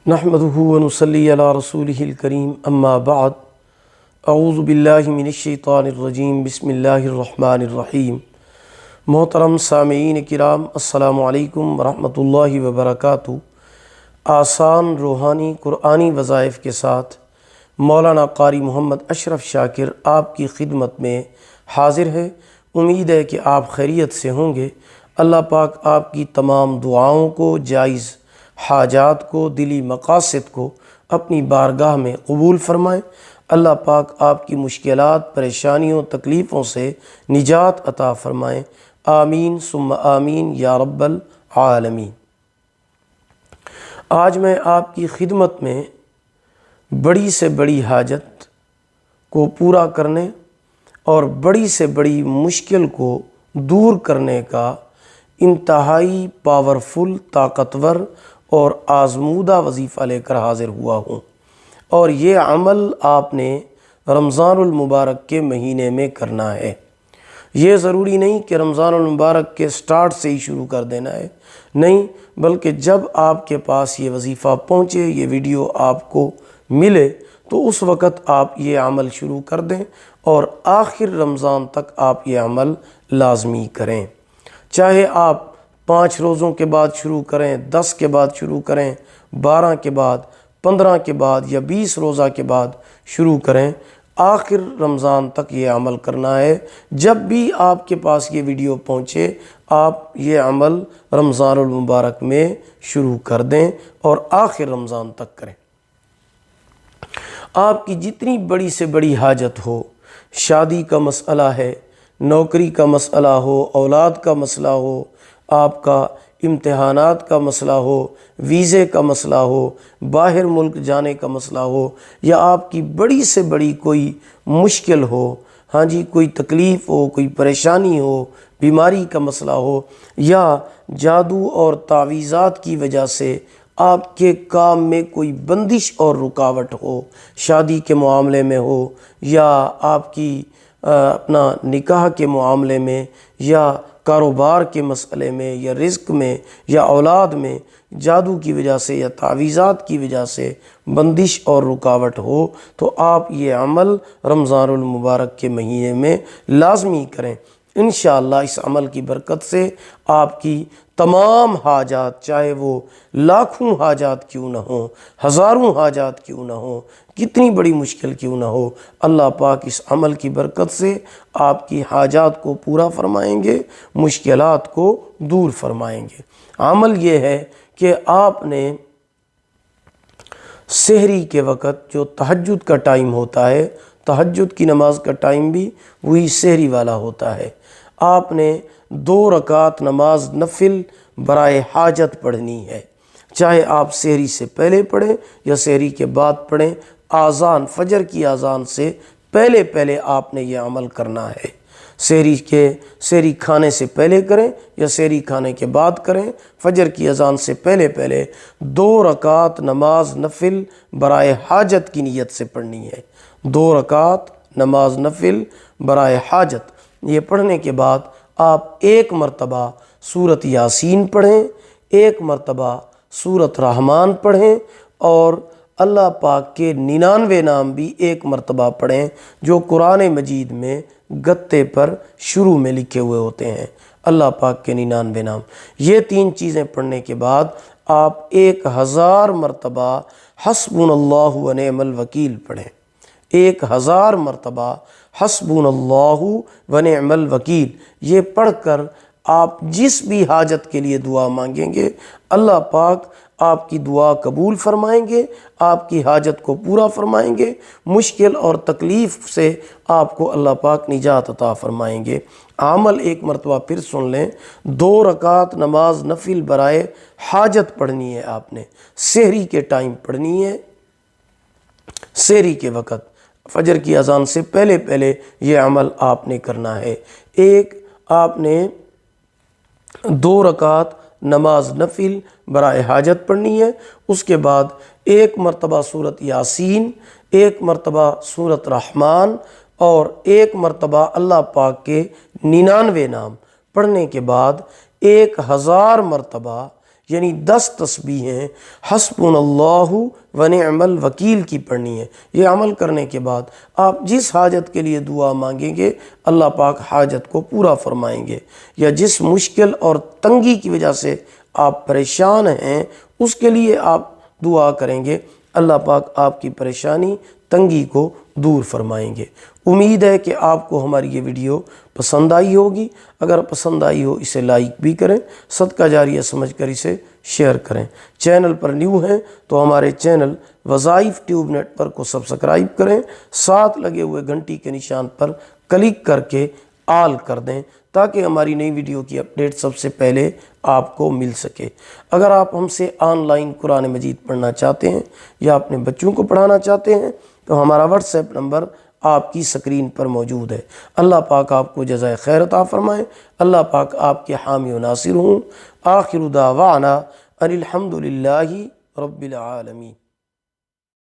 نحمدہ ونصلی علی رسولہ الکریم اما بعد اعوذ باللہ من الشیطان الرجیم بسم اللہ الرحمن الرحیم۔ محترم سامعین کرام، السلام علیکم ورحمۃ اللہ وبرکاتہ۔ آسان روحانی قرآنی وظائف کے ساتھ مولانا قاری محمد اشرف شاکر آپ کی خدمت میں حاضر ہے۔ امید ہے کہ آپ خیریت سے ہوں گے۔ اللہ پاک آپ کی تمام دعاؤں کو، جائز حاجات کو، دلی مقاصد کو اپنی بارگاہ میں قبول فرمائیں۔ اللہ پاک آپ کی مشکلات، پریشانیوں، تکلیفوں سے نجات عطا فرمائیں۔ آمین ثم آمین یا رب العالمین۔ آج میں آپ کی خدمت میں بڑی سے بڑی حاجت کو پورا کرنے اور بڑی سے بڑی مشکل کو دور کرنے کا انتہائی پاورفل، طاقتور اور آزمودہ وظیفہ لے کر حاضر ہوا ہوں، اور یہ عمل آپ نے رمضان المبارک کے مہینے میں کرنا ہے۔ یہ ضروری نہیں کہ رمضان المبارک کے سٹارٹ سے ہی شروع کر دینا ہے، نہیں، بلکہ جب آپ کے پاس یہ وظیفہ پہنچے، یہ ویڈیو آپ کو ملے، تو اس وقت آپ یہ عمل شروع کر دیں اور آخر رمضان تک آپ یہ عمل لازمی کریں۔ چاہے آپ 5 روزوں کے بعد شروع کریں، 10 کے بعد شروع کریں، 12 کے بعد، 15 کے بعد یا 20 روزہ کے بعد شروع کریں، آخر رمضان تک یہ عمل کرنا ہے۔ جب بھی آپ کے پاس یہ ویڈیو پہنچے، آپ یہ عمل رمضان المبارک میں شروع کر دیں اور آخر رمضان تک کریں۔ آپ کی جتنی بڑی سے بڑی حاجت ہو، شادی کا مسئلہ ہے، نوکری کا مسئلہ ہو، اولاد کا مسئلہ ہو، آپ کا امتحانات کا مسئلہ ہو، ویزے کا مسئلہ ہو، باہر ملک جانے کا مسئلہ ہو، یا آپ کی بڑی سے بڑی کوئی مشکل ہو، کوئی تکلیف ہو، کوئی پریشانی ہو، بیماری کا مسئلہ ہو، یا جادو اور تعویذات کی وجہ سے آپ کے کام میں کوئی بندش اور رکاوٹ ہو، شادی کے معاملے میں ہو، یا آپ کی اپنا نکاح کے معاملے میں، یا کاروبار کے مسئلے میں، یا رزق میں، یا اولاد میں جادو کی وجہ سے یا تعویذات کی وجہ سے بندش اور رکاوٹ ہو، تو آپ یہ عمل رمضان المبارک کے مہینے میں لازمی کریں۔ انشاءاللہ اس عمل کی برکت سے آپ کی تمام حاجات، چاہے وہ لاکھوں حاجات کیوں نہ ہوں، ہزاروں حاجات کیوں نہ ہوں، کتنی بڑی مشکل کیوں نہ ہو، اللہ پاک اس عمل کی برکت سے آپ کی حاجات کو پورا فرمائیں گے، مشکلات کو دور فرمائیں گے۔ عمل یہ ہے کہ آپ نے سحری کے وقت جو تہجد کا ٹائم ہوتا ہے، تہجد کی نماز کا ٹائم بھی وہی سحری والا ہوتا ہے، آپ نے 2 رکعت نماز نفل برائے حاجت پڑھنی ہے۔ چاہے آپ سحری سے پہلے پڑھیں یا سحری کے بعد پڑھیں، آذان، فجر کی آذان سے پہلے آپ نے یہ عمل کرنا ہے۔ سحری کھانے سے پہلے کریں یا سحری کھانے کے بعد کریں، فجر کی اذان سے پہلے 2 رکعت نماز نفل برائے حاجت کی نیت سے پڑھنی ہے۔ 2 رکعت نماز نفل برائے حاجت، یہ پڑھنے کے بعد آپ 1 مرتبہ سورۃ یاسین پڑھیں، 1 مرتبہ سورۃ رحمان پڑھیں، اور اللہ پاک کے 99 نام بھی 1 مرتبہ پڑھیں جو قرآن مجید میں گتے پر شروع میں لکھے ہوئے ہوتے ہیں، اللہ پاک کے 99 نام۔ یہ 3 چیزیں پڑھنے کے بعد آپ 1000 مرتبہ حسبنا اللہ ونعم الوکیل پڑھیں، 1000 مرتبہ حسبنا اللہ ونعم الوکیل۔ یہ پڑھ کر آپ جس بھی حاجت کے لیے دعا مانگیں گے، اللہ پاک آپ کی دعا قبول فرمائیں گے، آپ کی حاجت کو پورا فرمائیں گے، مشکل اور تکلیف سے آپ کو اللہ پاک نجات عطا فرمائیں گے۔ عمل ایک مرتبہ پھر سن لیں، 2 رکعت نماز نفل برائے حاجت پڑھنی ہے، آپ نے سحری کے ٹائم پڑھنی ہے، سحری کے وقت فجر کی اذان سے پہلے یہ عمل آپ نے کرنا ہے۔ ایک آپ نے 2 رکعت نماز نفل برائے حاجت پڑھنی ہے، اس کے بعد 1 مرتبہ سورۃ یاسین، 1 مرتبہ سورۃ رحمان، اور 1 مرتبہ اللہ پاک کے 99 نام پڑھنے کے بعد 1000 مرتبہ یعنی 10 تسبیحیں حسبنا اللہ و نعم الوکیل کی پڑھنی ہے۔ یہ عمل کرنے کے بعد آپ جس حاجت کے لیے دعا مانگیں گے اللہ پاک حاجت کو پورا فرمائیں گے، یا جس مشکل اور تنگی کی وجہ سے آپ پریشان ہیں اس کے لیے آپ دعا کریں گے، اللہ پاک آپ کی پریشانی تنگی کو دور فرمائیں گے۔ امید ہے کہ آپ کو ہماری یہ ویڈیو پسند آئی ہوگی۔ اگر پسند آئی ہو اسے لائک بھی کریں، صدقہ جاریہ سمجھ کر اسے شیئر کریں۔ چینل پر نیو ہیں تو ہمارے چینل وظائف ٹیوب نیٹ پر کو سبسکرائب کریں، ساتھ لگے ہوئے گھنٹی کے نشان پر کلک کر کے آل کر دیں تاکہ ہماری نئی ویڈیو کی اپڈیٹ سب سے پہلے آپ کو مل سکے۔ اگر آپ ہم سے آن لائن قرآن مجید پڑھنا چاہتے ہیں یا اپنے بچوں کو پڑھانا چاہتے ہیں تو ہمارا واٹس ایپ نمبر آپ کی سکرین پر موجود ہے۔ اللہ پاک آپ کو جزائے خیر عطا فرمائے، اللہ پاک آپ کے حامی و ناصر ہوں۔ آخر دعوانا ان الحمد للہ رب العالمین۔